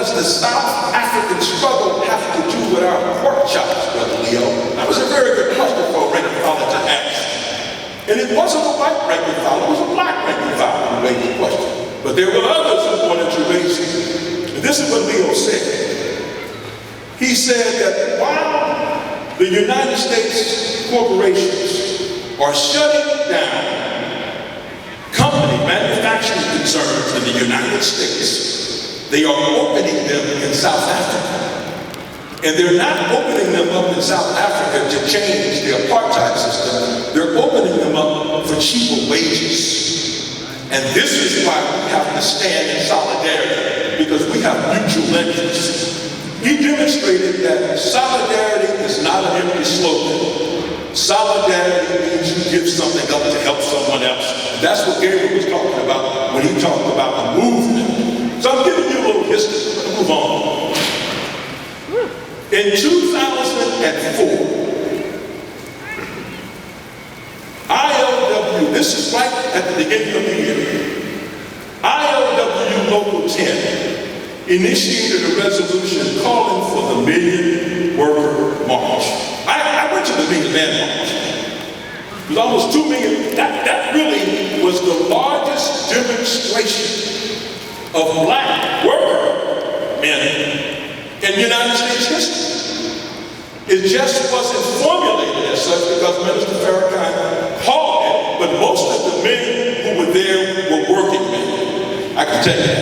does the South African struggle have to do with our pork chops, Brother Leo? That was a very good question for a rank and file to ask. And it wasn't a white rank and file, it was a black rank and file who raised the question. But there were others who wanted to raise it. And this is what Leo said. He said that while the United States corporations are shutting down company manufacturing concerns in the United States, they are opening them in South Africa. And they're not opening them up in South Africa to change the apartheid system. They're opening them up for cheaper wages. And this is why we have to stand in solidarity, because we have mutual interests. He demonstrated that solidarity is not an empty slogan. Solidarity means you give something up to help someone else. And that's what Gabriel was talking about when he talked about the movement. So I'm giving you a little history. Let's move on. In 2004, ILW, this is right at the beginning of the year, ILW Local 10 initiated a resolution calling for the Million Worker March. I went to the Million Man March. It was almost 2 million. That really was the largest demonstration of black worker men in United States history. It just wasn't formulated as such because Minister Farrakhan called it, but most of the men who were there were working men. I can tell you that.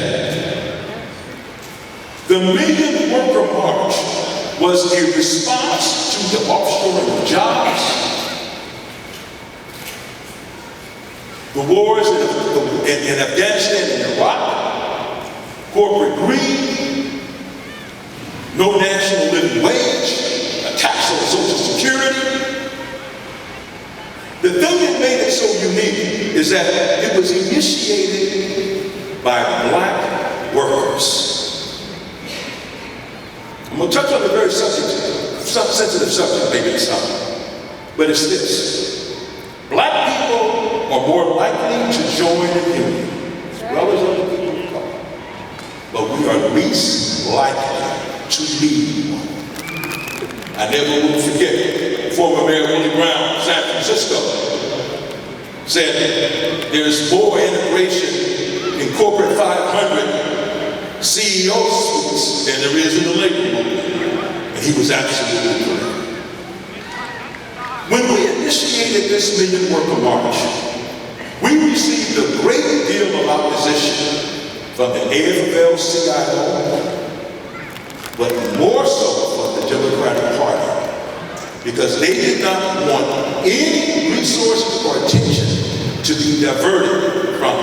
The Million Worker March was a response to the offshoring of jobs, the wars in Afghanistan and Iraq, corporate greed, no national living wage, a tax on Social Security. The thing that made it so unique is that it was initiated by black workers. I'm going to touch on a very sensitive subject, maybe it's not, but it's this. Black people are more likely to join a union, as well as other people of color, but we are least likely to lead one. I never will forget, former Mayor Willie Brown of San Francisco said there's more integration in corporate 500 CEO suites than there is in the labor movement. And he was absolutely correct. When we initiated this Million Worker March, we received a great deal of opposition from the AFL-CIO, but more so from the Democratic Party, because they did not want any resources or attention to be diverted from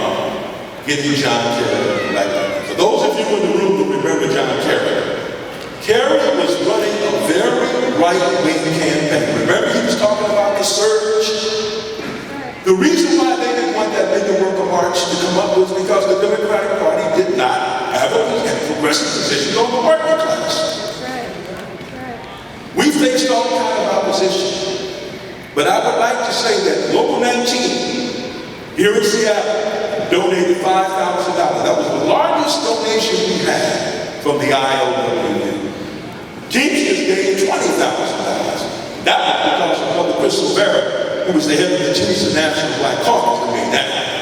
getting John Kerry elected. For those of you in the room who remember John Kerry, Kerry was running a very right-wing campaign. Remember he was talking about the surge? The reason why they didn't want that Million Worker March to come up was because the Democratic Party did not have a progressive position on the working class. We faced all kinds of opposition. But I would like to say that Local 19 here in Seattle donated $5,000. That was the largest donation we had from the ILWU. Teamsters gave $20,000. That was because of Brother Chris Silvera, who was the head of the Teamsters National Black Caucus, that made that happen.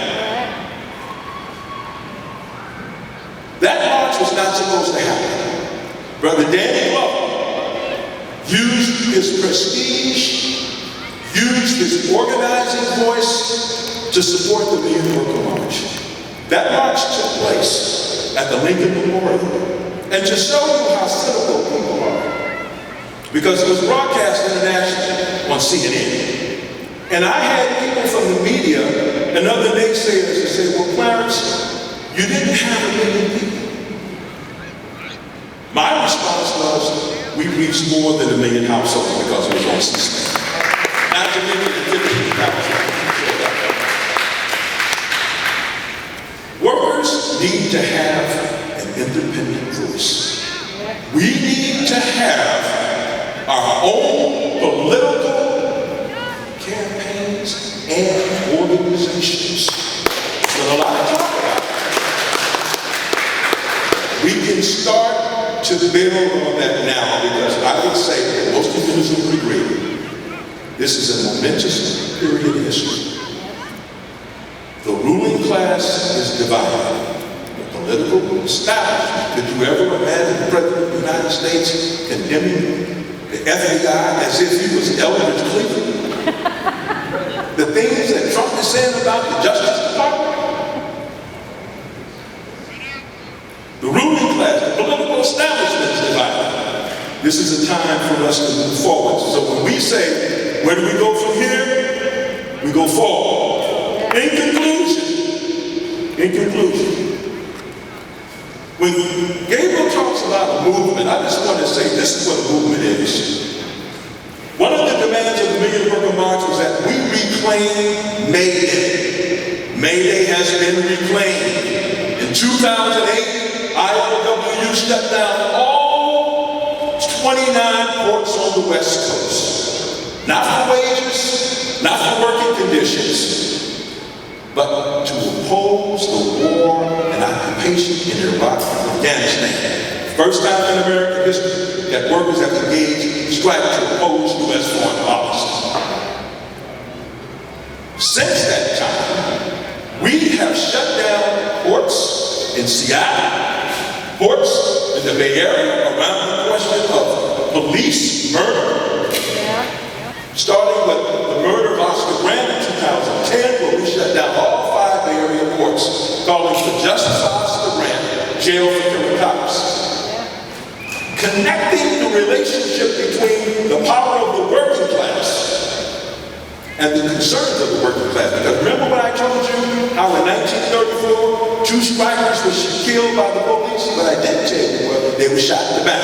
That march was not supposed to happen. Brother Danny Glover used his prestige, used his organizing voice to support the Million Worker March. That march took place at the Lincoln Memorial. And to show you how cynical people are, because it was broadcast internationally on CNN. And I had people from the media and other naysayers that say, well, Clarence, you didn't have 1 million people. My response was, we reached more than 1 million households because it was on C-SPAN. Not to mention the 15,000. Workers need to have an independent voice. We need to have our own political campaigns and organizations. There's a lot of talk about it. We can start to build on that now, because I would say that most of you would agree, this is a momentous period in history. The ruling class is divided. The political establishment. Could you ever imagine the President of the United States condemning the FBI as if he was Eldridge Cleveland? The things that Trump is saying about the Justice Department? The ruling class, the political establishment is divided. This is a time for us to move forward. So when we say, where do we go from here? We go forward. In conclusion, when Gabriel talks about a movement, I just want to say this is what a movement is. One of the demands of the Million Worker March was that we reclaim May Day. May Day has been reclaimed. In 2008, ILWU shut down all 29 ports on the West Coast. Not for wages, not for working conditions, but to oppose the war and occupation in Iraq and Afghanistan. First time in American history that workers have engaged in strike to oppose U.S. foreign policy. Since that time, we have shut down ports in Seattle, ports in the Bay Area around the question of police murder. Starting with the murder of Oscar Grant in 2010, where we shut down all 5 Bay Area ports, calling for justice for Oscar Grant, jail for criminal cops. Connecting the relationship between the power of the working class and the concerns of the working class. Because remember what I told you, how in 1934, 2 strikers were killed by the police? But I didn't tell you, well, they were shot in the back.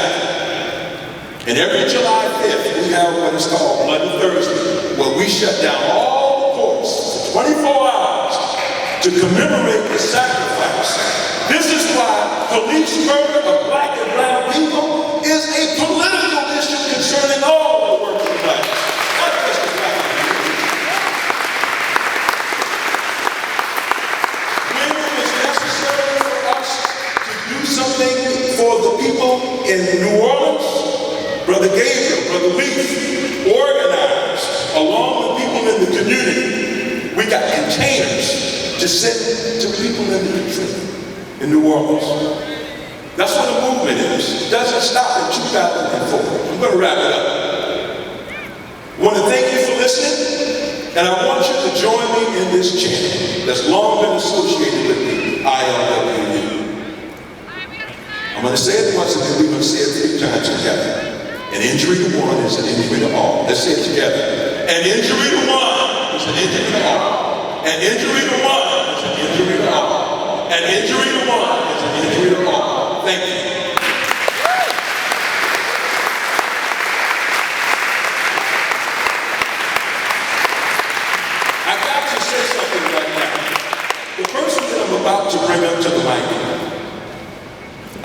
And every July 5th, we have what is called Bloody Thursday, where we shut down all the courts for 24 hours to commemorate the sacrifice. This is why police murder of black and brown people is a political issue concerning all the working class. Not just the black people. When it was necessary for us to do something for the people in New Orleans, Brother Gabriel, Brother Leaf, organized, along with people in the community. We got containers to send to people in the community in New Orleans. That's what a movement is. It doesn't stop in 2004. I'm going to wrap it up. I want to thank you for listening, and I want you to join me in this chant that's long been associated with the ILWU. I'm going to say it once, and then we're going to say it 3 times together. An injury to one is an injury to all. Let's say it together. An injury to one is an injury to all. An injury to one is an injury to all. An injury to one is an injury to all. Thank you. I've got to say something right now. The person that I'm about to bring up to the mic,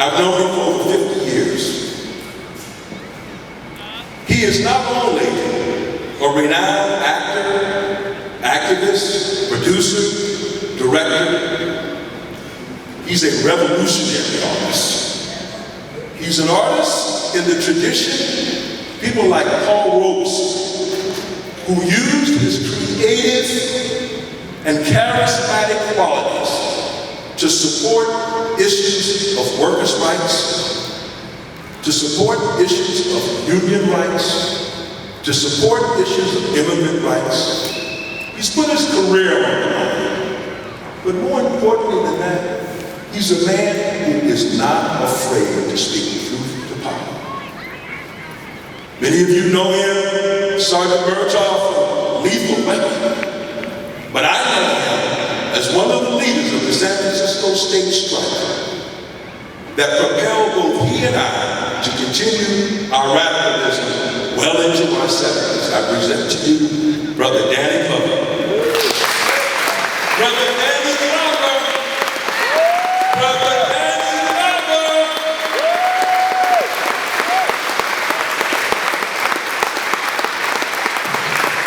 I've known him for over 50 years. He is not only a renowned actor, activist, producer, director, he's a revolutionary artist. He's an artist in the tradition, people like Paul Robeson, who used his creative and charismatic qualities to support issues of workers' rights, to support issues of union rights, to support issues of immigrant rights. He's put his career on the line. But more importantly than that, he's a man who is not afraid to speak truth to power. Many of you know him, Sergeant Murtaugh from Lethal Weapon. But I know him as one of the leaders of the San Francisco State Strike that propelled both he and I to continue our radicalism well into our 70s. I present to you Brother Danny Glover. Brother